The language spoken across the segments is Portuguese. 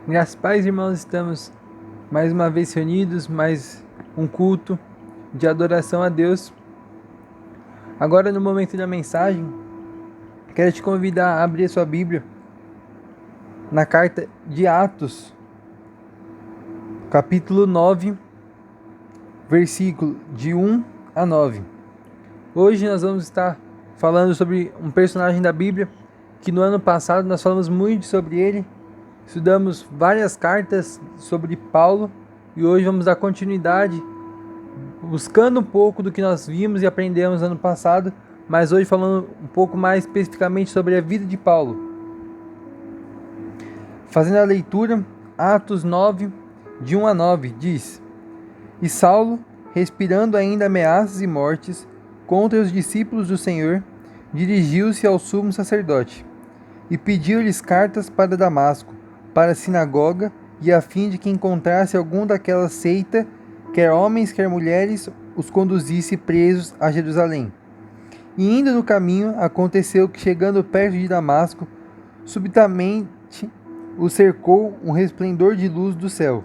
Graças a paz, irmãos, estamos mais uma vez reunidos, mais um culto de adoração a Deus. Agora, no momento da mensagem, quero te convidar a abrir a sua Bíblia na carta de Atos, capítulo 9, versículo de 1 a 9. Hoje nós vamos estar falando sobre um personagem da Bíblia que no ano passado nós falamos muito sobre ele. Estudamos várias cartas sobre Paulo e hoje vamos dar continuidade, buscando um pouco do que nós vimos e aprendemos ano passado, mas hoje falando um pouco mais especificamente sobre a vida de Paulo. Fazendo a leitura, Atos 9, de 1 a 9, diz: E Saulo, respirando ainda ameaças e mortes contra os discípulos do Senhor, dirigiu-se ao sumo sacerdote e pediu-lhes cartas para Damasco, para a sinagoga, e a fim de que encontrasse algum daquela seita, quer homens, quer mulheres, os conduzisse presos a Jerusalém. E indo no caminho, aconteceu que, chegando perto de Damasco, subitamente o cercou um resplendor de luz do céu.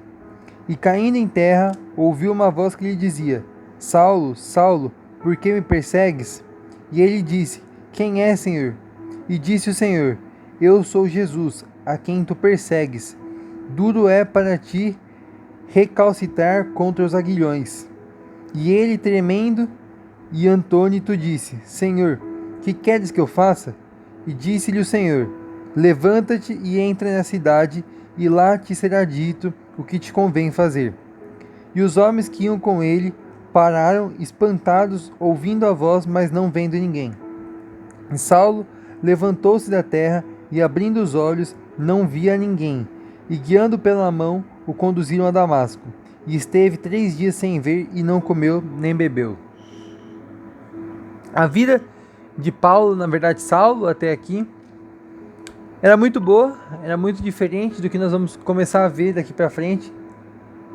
E caindo em terra, ouviu uma voz que lhe dizia: Saulo, Saulo, por que me persegues? E ele disse: Quem é, Senhor? E disse o Senhor: Eu sou Jesus, a quem tu persegues. Duro é para ti recalcitrar contra os aguilhões. E ele, tremendo e atônito, disse: Senhor, que queres que eu faça? E disse-lhe o Senhor: Levanta-te e entra na cidade, e lá te será dito o que te convém fazer. E os homens que iam com ele pararam espantados, ouvindo a voz, mas não vendo ninguém. E Saulo levantou-se da terra e, abrindo os olhos, não via ninguém. E, guiando pela mão, o conduziram a Damasco. E esteve 3 dias sem ver, e não comeu nem bebeu. A vida de Paulo, na verdade Saulo, até aqui, era muito boa, era muito diferente do que nós vamos começar a ver daqui para frente.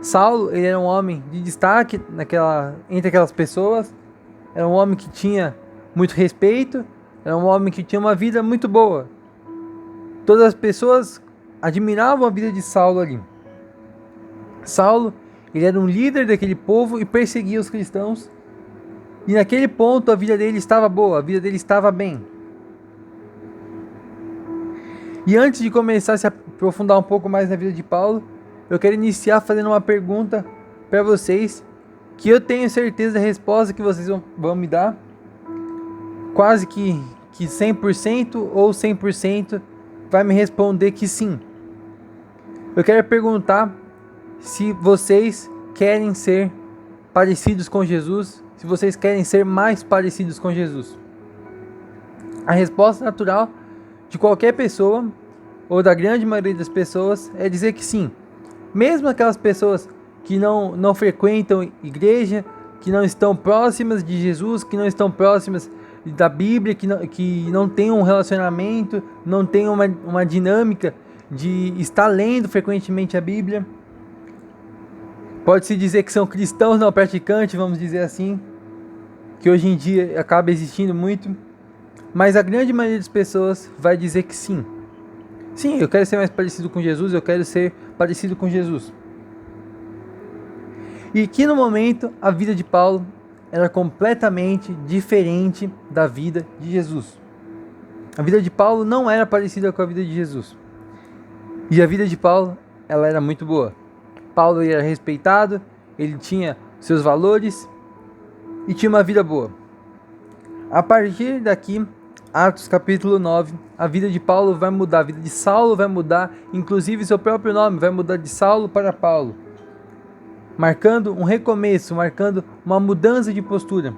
Saulo, ele era um homem de destaque entre aquelas pessoas, era um homem que tinha muito respeito, era um homem que tinha uma vida muito boa. Todas as pessoas admiravam a vida de Saulo ali. Saulo, ele era um líder daquele povo e perseguia os cristãos. E naquele ponto a vida dele estava boa, a vida dele estava bem. E antes de começar a se aprofundar um pouco mais na vida de Paulo, eu quero iniciar fazendo uma pergunta para vocês, que eu tenho certeza da resposta que vocês vão me dar. Quase que 100% ou 100% vai me responder que sim. Eu quero perguntar se vocês querem ser parecidos com Jesus, se vocês querem ser mais parecidos com Jesus. A resposta natural de qualquer pessoa, ou da grande maioria das pessoas, é dizer que sim. Mesmo aquelas pessoas que não frequentam igreja, que não estão próximas de Jesus, que não estão próximas da Bíblia, que não têm um relacionamento, não têm uma dinâmica de estar lendo frequentemente a Bíblia. Pode-se dizer que são cristãos não praticantes, vamos dizer assim, que hoje em dia acaba existindo muito. Mas a grande maioria das pessoas vai dizer que sim. Sim, eu quero ser mais parecido com Jesus, eu quero ser parecido com Jesus. E que no momento a vida de Paulo era completamente diferente da vida de Jesus. A vida de Paulo não era parecida com a vida de Jesus. E a vida de Paulo, ela era muito boa. Paulo era respeitado, ele tinha seus valores e tinha uma vida boa. A partir daqui, Atos capítulo 9, a vida de Paulo vai mudar, a vida de Saulo vai mudar, inclusive seu próprio nome vai mudar de Saulo para Paulo, marcando um recomeço, marcando uma mudança de postura.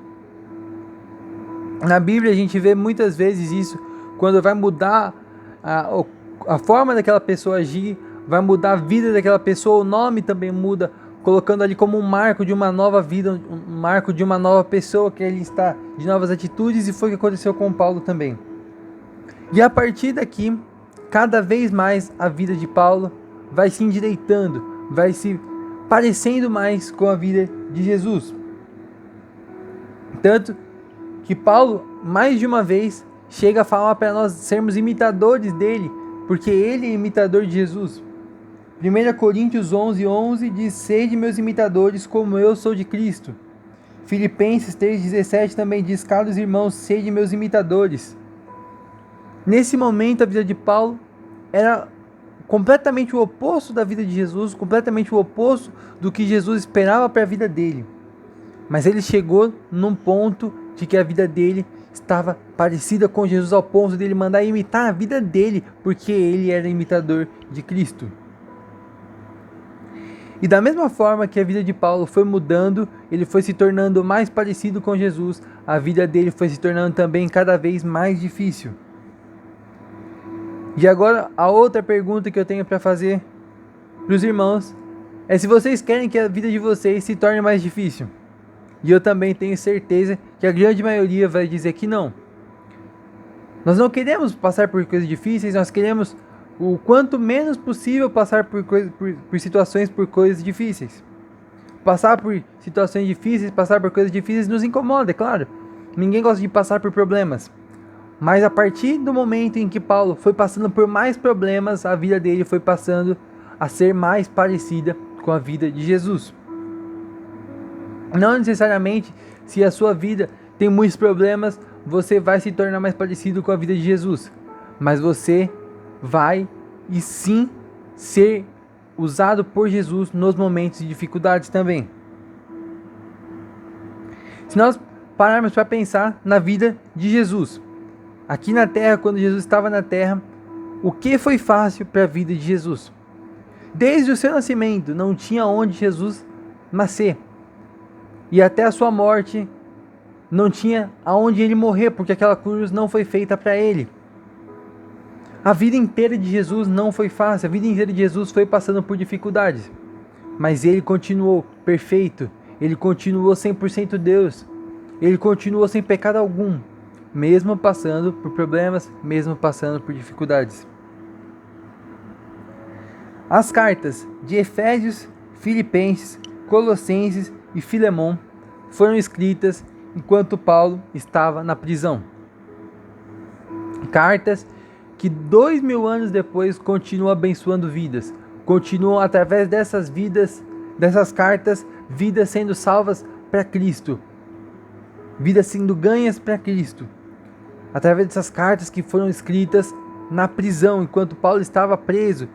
Na Bíblia a gente vê muitas vezes isso, quando vai mudar a forma daquela pessoa agir, vai mudar a vida daquela pessoa, o nome também muda, colocando ali como um marco de uma nova vida, um marco de uma nova pessoa que ele está, de novas atitudes, e foi o que aconteceu com Paulo também. E a partir daqui, cada vez mais a vida de Paulo vai se endireitando, vai se parecendo mais com a vida de Jesus. Tanto que Paulo, mais de uma vez, chega a falar para nós sermos imitadores dele, porque ele é imitador de Jesus. 1 Coríntios 11:11 diz: sede meus imitadores, como eu sou de Cristo. Filipenses 3:17 também diz: caros irmãos, sede meus imitadores. Nesse momento, a vida de Paulo era completamente o oposto da vida de Jesus, completamente o oposto do que Jesus esperava para a vida dele. Mas ele chegou num ponto de que a vida dele estava parecida com Jesus, ao ponto de ele mandar imitar a vida dele, porque ele era imitador de Cristo. E da mesma forma que a vida de Paulo foi mudando, ele foi se tornando mais parecido com Jesus, a vida dele foi se tornando também cada vez mais difícil. E agora a outra pergunta que eu tenho para fazer para os irmãos é se vocês querem que a vida de vocês se torne mais difícil. E eu também tenho certeza que a grande maioria vai dizer que não. Nós não queremos passar por coisas difíceis, nós queremos o quanto menos possível passar por situações, por coisas difíceis. Passar por situações difíceis, passar por coisas difíceis nos incomoda, é claro. Ninguém gosta de passar por problemas. Mas a partir do momento em que Paulo foi passando por mais problemas, a vida dele foi passando a ser mais parecida com a vida de Jesus. Não necessariamente, se a sua vida tem muitos problemas, você vai se tornar mais parecido com a vida de Jesus. Mas você vai e sim ser usado por Jesus nos momentos de dificuldades também. Se nós pararmos para pensar na vida de Jesus, aqui na terra, quando Jesus estava na terra, o que foi fácil para a vida de Jesus? Desde o seu nascimento, não tinha onde Jesus nascer. E até a sua morte, não tinha aonde ele morrer, porque aquela cruz não foi feita para ele. A vida inteira de Jesus não foi fácil, a vida inteira de Jesus foi passando por dificuldades. Mas ele continuou perfeito, ele continuou 100% Deus, ele continuou sem pecado algum, mesmo passando por problemas, mesmo passando por dificuldades. As cartas de Efésios, Filipenses, Colossenses e Filemon foram escritas enquanto Paulo estava na prisão. Cartas que 2000 anos depois continuam abençoando vidas, continuam através dessas vidas, dessas cartas, vidas sendo salvas para Cristo, vidas sendo ganhas para Cristo, através dessas cartas que foram escritas na prisão, enquanto Paulo estava preso,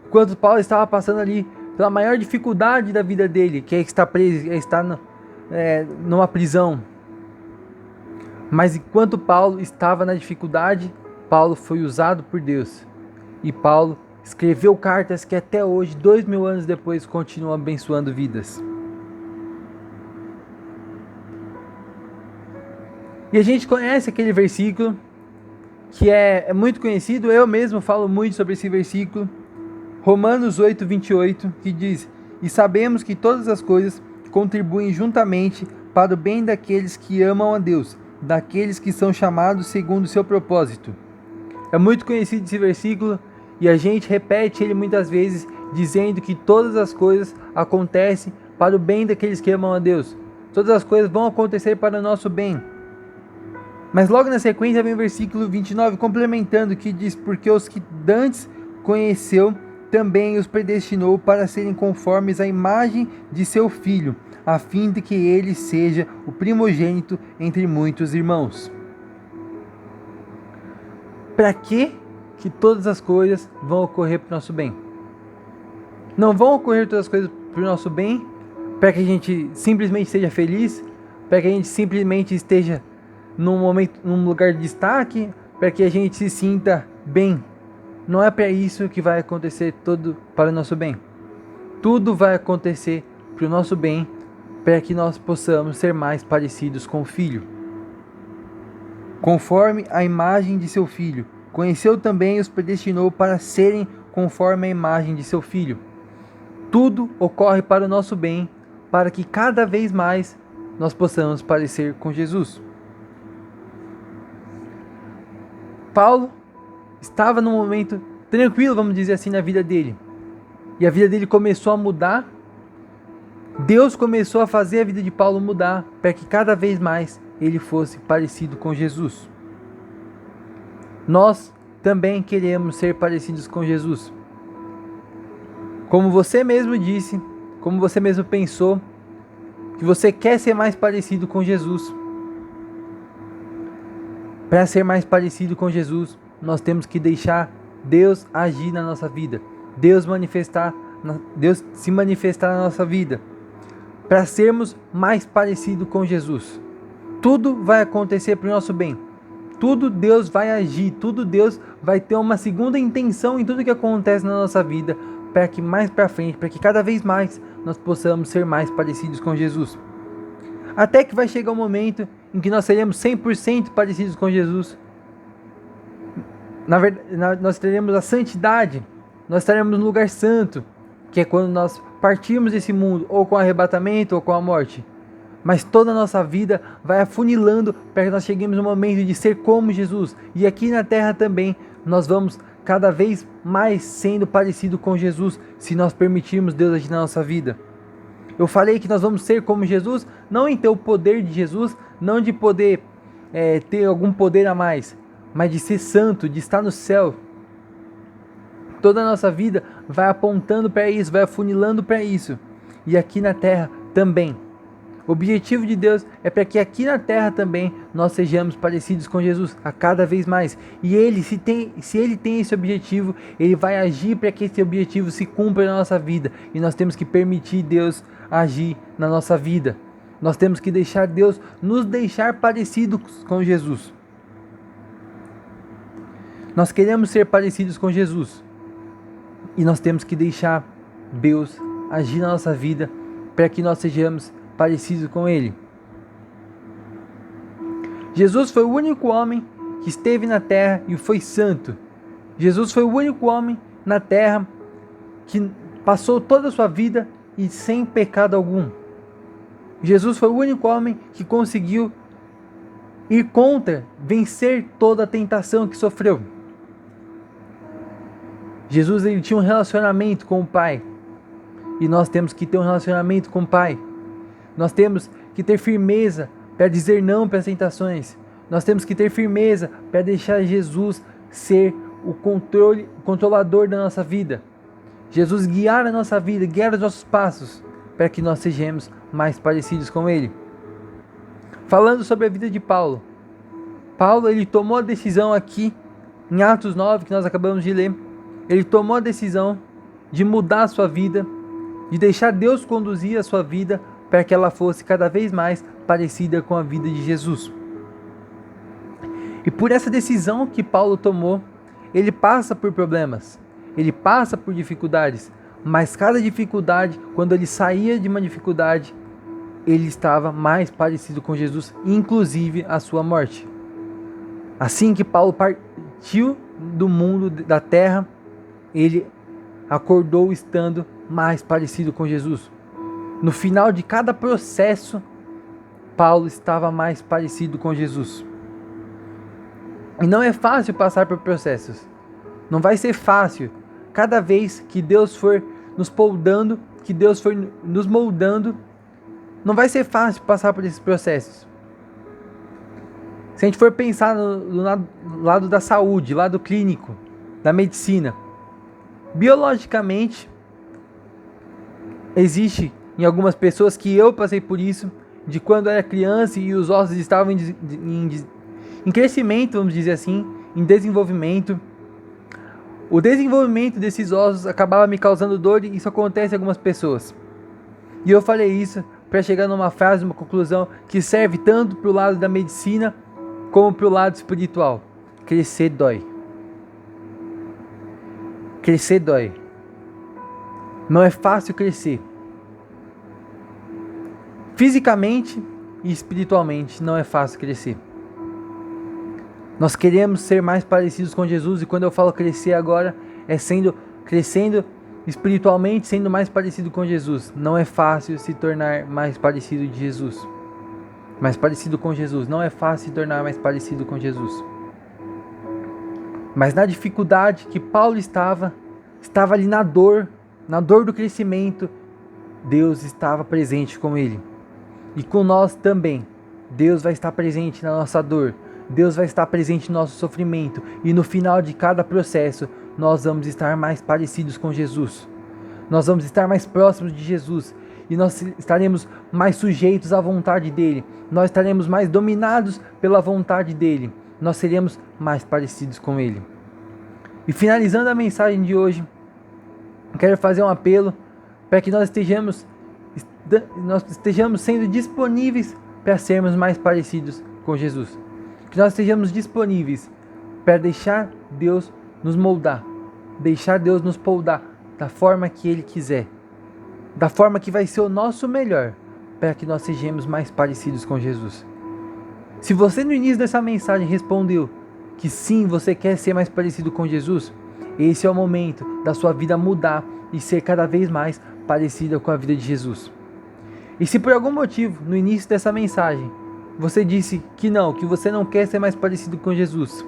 enquanto Paulo estava passando ali pela maior dificuldade da vida dele, que é estar preso, é estar numa prisão. Mas enquanto Paulo estava na dificuldade, Paulo foi usado por Deus. E Paulo escreveu cartas que até hoje, 2000 anos depois, continuam abençoando vidas. E a gente conhece aquele versículo que é muito conhecido, eu mesmo falo muito sobre esse versículo, Romanos 8:28, que diz: e sabemos que todas as coisas contribuem juntamente para o bem daqueles que amam a Deus, daqueles que são chamados segundo o seu propósito. É muito conhecido esse versículo e a gente repete ele muitas vezes, dizendo que todas as coisas acontecem para o bem daqueles que amam a Deus. Todas as coisas vão acontecer para o nosso bem. Mas logo na sequência vem o versículo 29 complementando, que diz: porque os que dantes conheceu, também os predestinou para serem conformes à imagem de seu Filho, a fim de que ele seja o primogênito entre muitos irmãos. Para que todas as coisas vão ocorrer para o nosso bem? Não vão ocorrer todas as coisas para o nosso bem, para que a gente simplesmente seja feliz, para que a gente simplesmente esteja num lugar de destaque, para que a gente se sinta bem. Não é para isso que vai acontecer tudo para o nosso bem. Tudo vai acontecer para o nosso bem, para que nós possamos ser mais parecidos com o Filho. Conforme a imagem de seu Filho, conheceu também e os predestinou para serem conforme a imagem de seu Filho. Tudo ocorre para o nosso bem, para que cada vez mais nós possamos parecer com Jesus. Paulo estava num momento tranquilo, vamos dizer assim, na vida dele. E a vida dele começou a mudar. Deus começou a fazer a vida de Paulo mudar, para que cada vez mais ele fosse parecido com Jesus. Nós também queremos ser parecidos com Jesus. Como você mesmo disse, como você mesmo pensou, que você quer ser mais parecido com Jesus. Para ser mais parecido com Jesus, nós temos que deixar Deus agir na nossa vida, Deus se manifestar na nossa vida. Para sermos mais parecidos com Jesus, tudo vai acontecer para o nosso bem. Tudo Deus vai agir, tudo Deus vai ter uma segunda intenção em tudo que acontece na nossa vida, para que mais para frente, para que cada vez mais nós possamos ser mais parecidos com Jesus. Até que vai chegar um momento em que nós seremos 100% parecidos com Jesus. Na verdade, nós teremos a santidade, nós estaremos no lugar santo, que é quando nós partirmos desse mundo, ou com o arrebatamento, ou com a morte. Mas toda a nossa vida vai afunilando para que nós cheguemos no momento de ser como Jesus. E aqui na terra também, nós vamos cada vez mais sendo parecido com Jesus, se nós permitirmos Deus agir na nossa vida. Eu falei que nós vamos ser como Jesus, não em ter o poder de Jesus, não de poder ter algum poder a mais, mas de ser santo, de estar no céu. Toda a nossa vida vai apontando para isso, vai afunilando para isso. E aqui na terra também. O objetivo de Deus é para que aqui na terra também nós sejamos parecidos com Jesus a cada vez mais. E Ele, se Ele tem esse objetivo, Ele vai agir para que esse objetivo se cumpra na nossa vida. E nós temos que permitir Deus agir na nossa vida. Nós temos que deixar Deus nos deixar parecidos com Jesus. Nós queremos ser parecidos com Jesus. E nós temos que deixar Deus agir na nossa vida para que nós sejamos parecidos com Ele. Jesus foi o único homem que esteve na terra e foi santo. Jesus foi o único homem na terra que passou toda a sua vida e sem pecado algum. Jesus foi o único homem que conseguiu ir contra, vencer toda a tentação que sofreu. Jesus, ele tinha um relacionamento com o Pai. E nós temos que ter um relacionamento com o Pai. Nós temos que ter firmeza para dizer não para as tentações. Nós temos que ter firmeza para deixar Jesus ser o controlador da nossa vida. Jesus guiar a nossa vida, guiar os nossos passos, para que nós sejamos mais parecidos com Ele. Falando sobre a vida de Paulo. Paulo, ele tomou a decisão aqui, em Atos 9, que nós acabamos de ler. Ele tomou a decisão de mudar a sua vida, de deixar Deus conduzir a sua vida, para que ela fosse cada vez mais parecida com a vida de Jesus. E por essa decisão que Paulo tomou, ele passa por problemas, ele passa por dificuldades, mas cada dificuldade, quando ele saía de uma dificuldade, ele estava mais parecido com Jesus, inclusive a sua morte. Assim que Paulo partiu do mundo, da terra, ele acordou estando mais parecido com Jesus. No final de cada processo, Paulo estava mais parecido com Jesus. E não é fácil passar por processos. Não vai ser fácil. Cada vez que Deus for nos poldando, que Deus for nos moldando, não vai ser fácil passar por esses processos. Se a gente for pensar no lado da saúde, lado clínico, da medicina, biologicamente, existe em algumas pessoas, que eu passei por isso, de quando era criança e os ossos estavam em crescimento, vamos dizer assim, em desenvolvimento. O desenvolvimento desses ossos acabava me causando dor e isso acontece em algumas pessoas. E eu falei isso para chegar numa frase, numa conclusão que serve tanto para o lado da medicina como para o lado espiritual. Crescer dói. Crescer dói. Não é fácil crescer. Fisicamente e espiritualmente não é fácil crescer. Nós queremos ser mais parecidos com Jesus, e quando eu falo crescer agora, é crescendo espiritualmente, sendo mais parecido com Jesus. Não é fácil se tornar mais parecido de Jesus. Mais parecido com Jesus. Não é fácil se tornar mais parecido com Jesus. Mas na dificuldade que Paulo estava ali na dor do crescimento, Deus estava presente com ele. E com nós também. Deus vai estar presente na nossa dor. Deus vai estar presente no nosso sofrimento. E no final de cada processo, nós vamos estar mais parecidos com Jesus. nós vamos estar mais próximos de Jesus e nós estaremos mais sujeitos à vontade dele, nós estaremos mais dominados pela vontade dele, nós seremos mais parecidos com ele. E finalizando a mensagem de hoje, quero fazer um apelo para que nós estejamos sendo disponíveis para sermos mais parecidos com Jesus. Que nós estejamos disponíveis para deixar Deus nos moldar, deixar Deus nos poldar da forma que Ele quiser, da forma que vai ser o nosso melhor, para que nós sejamos mais parecidos com Jesus. Se você no início dessa mensagem respondeu que sim, você quer ser mais parecido com Jesus, esse é o momento da sua vida mudar e ser cada vez mais parecida com a vida de Jesus. E se por algum motivo, no início dessa mensagem, você disse que não, que você não quer ser mais parecido com Jesus,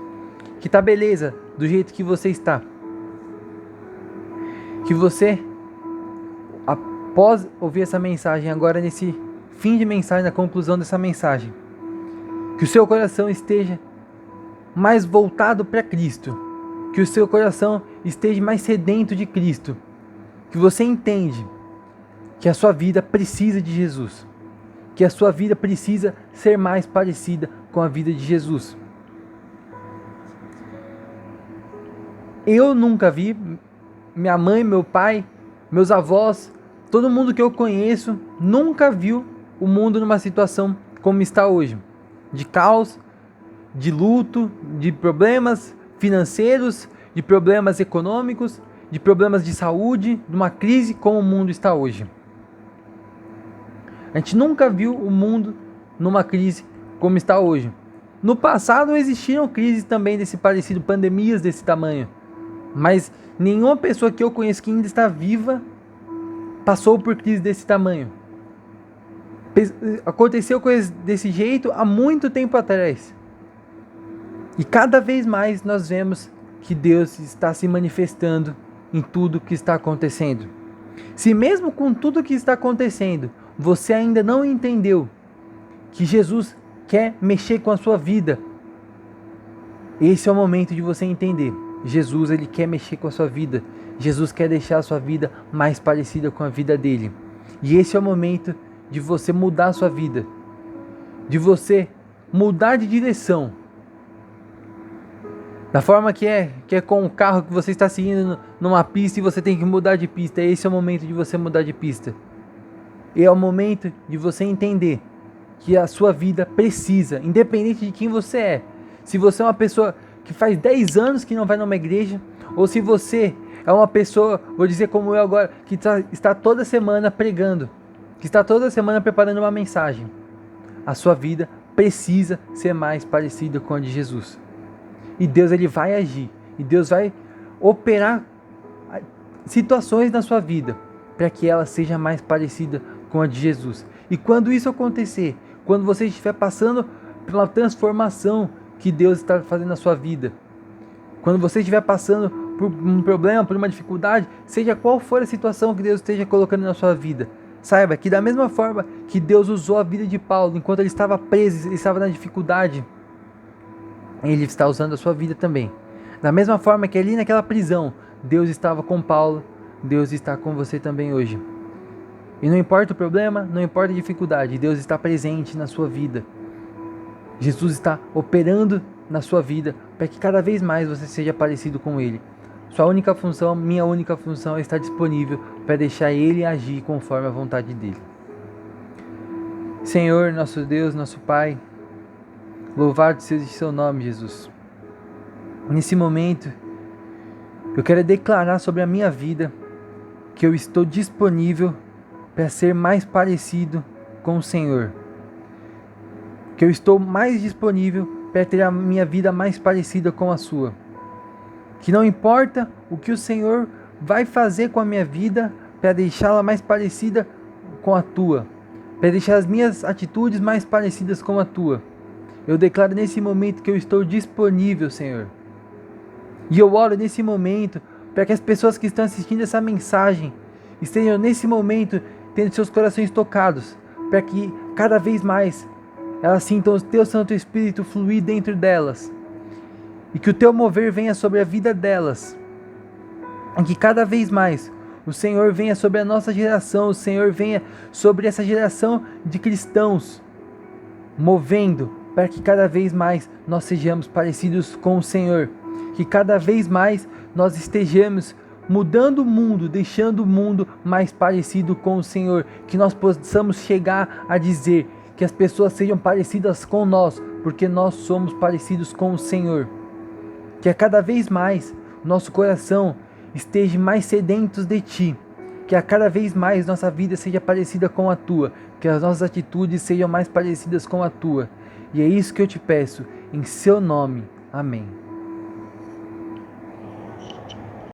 que tá beleza do jeito que você está, que você, após ouvir essa mensagem, agora nesse fim de mensagem, na conclusão dessa mensagem, que o seu coração esteja mais voltado para Cristo, que o seu coração esteja mais sedento de Cristo, que você entende que a sua vida precisa de Jesus, que a sua vida precisa ser mais parecida com a vida de Jesus. Eu nunca vi, minha mãe, meu pai, meus avós, todo mundo que eu conheço nunca viu o mundo numa situação como está hoje, de caos, de luto, de problemas financeiros, de problemas econômicos, de problemas de saúde, de uma crise como o mundo está hoje. A gente nunca viu o mundo numa crise como está hoje. No passado existiram crises também desse parecido, pandemias desse tamanho, mas nenhuma pessoa que eu conheço que ainda está viva passou por crise desse tamanho. Aconteceu coisas desse jeito há muito tempo atrás. E cada vez mais nós vemos que Deus está se manifestando em tudo que está acontecendo. Se mesmo com tudo que está acontecendo, você ainda não entendeu que Jesus quer mexer com a sua vida, esse é o momento de você entender. Jesus, ele quer mexer com a sua vida. Jesus quer deixar a sua vida mais parecida com a vida dele. E esse é o momento de você mudar a sua vida, de você mudar de direção. Da forma que é com o carro que você está seguindo numa pista e você tem que mudar de pista. Esse é o momento de você mudar de pista. E é o momento de você entender que a sua vida precisa, independente de quem você é. Se você é uma pessoa que faz 10 anos que não vai numa igreja, ou se você é uma pessoa, vou dizer como eu agora, que está toda semana pregando, que está toda semana preparando uma mensagem, a sua vida precisa ser mais parecida com a de Jesus. E Deus, ele vai agir, e Deus vai operar situações na sua vida para que ela seja mais parecida com a de Jesus. E quando isso acontecer, quando você estiver passando pela transformação que Deus está fazendo na sua vida, quando você estiver passando por um problema, por uma dificuldade, seja qual for a situação que Deus esteja colocando na sua vida, saiba que da mesma forma que Deus usou a vida de Paulo enquanto ele estava preso, ele estava na dificuldade, ele está usando a sua vida também. Da mesma forma que ali naquela prisão, Deus estava com Paulo, Deus está com você também hoje. E não importa o problema, não importa a dificuldade, Deus está presente na sua vida. Jesus está operando na sua vida para que cada vez mais você seja parecido com Ele. Sua única função, minha única função é estar disponível para deixar Ele agir conforme a vontade dEle. Senhor, nosso Deus, nosso Pai, louvado seja o seu nome, Jesus. Nesse momento, eu quero declarar sobre a minha vida que eu estou disponível para ser mais parecido com o Senhor. Que eu estou mais disponível para ter a minha vida mais parecida com a sua. Que não importa o que o Senhor vai fazer com a minha vida para deixá-la mais parecida com a tua, para deixar as minhas atitudes mais parecidas com a tua. Eu declaro nesse momento que eu estou disponível, Senhor. E eu oro nesse momento para que as pessoas que estão assistindo essa mensagem estejam nesse momento tendo seus corações tocados, para que cada vez mais elas sintam o teu Santo Espírito fluir dentro delas, e que o teu mover venha sobre a vida delas, e que cada vez mais O Senhor venha sobre a nossa geração, o Senhor venha sobre essa geração de cristãos, movendo para que cada vez mais nós sejamos parecidos com o Senhor, que cada vez mais nós estejamos mudando o mundo, deixando o mundo mais parecido com o Senhor, que nós possamos chegar a dizer que as pessoas sejam parecidas com nós, porque nós somos parecidos com o Senhor. Que a cada vez mais nosso coração esteja mais sedento de Ti, que a cada vez mais nossa vida seja parecida com a Tua, que as nossas atitudes sejam mais parecidas com a Tua. E é isso que eu te peço, em Seu nome. Amém.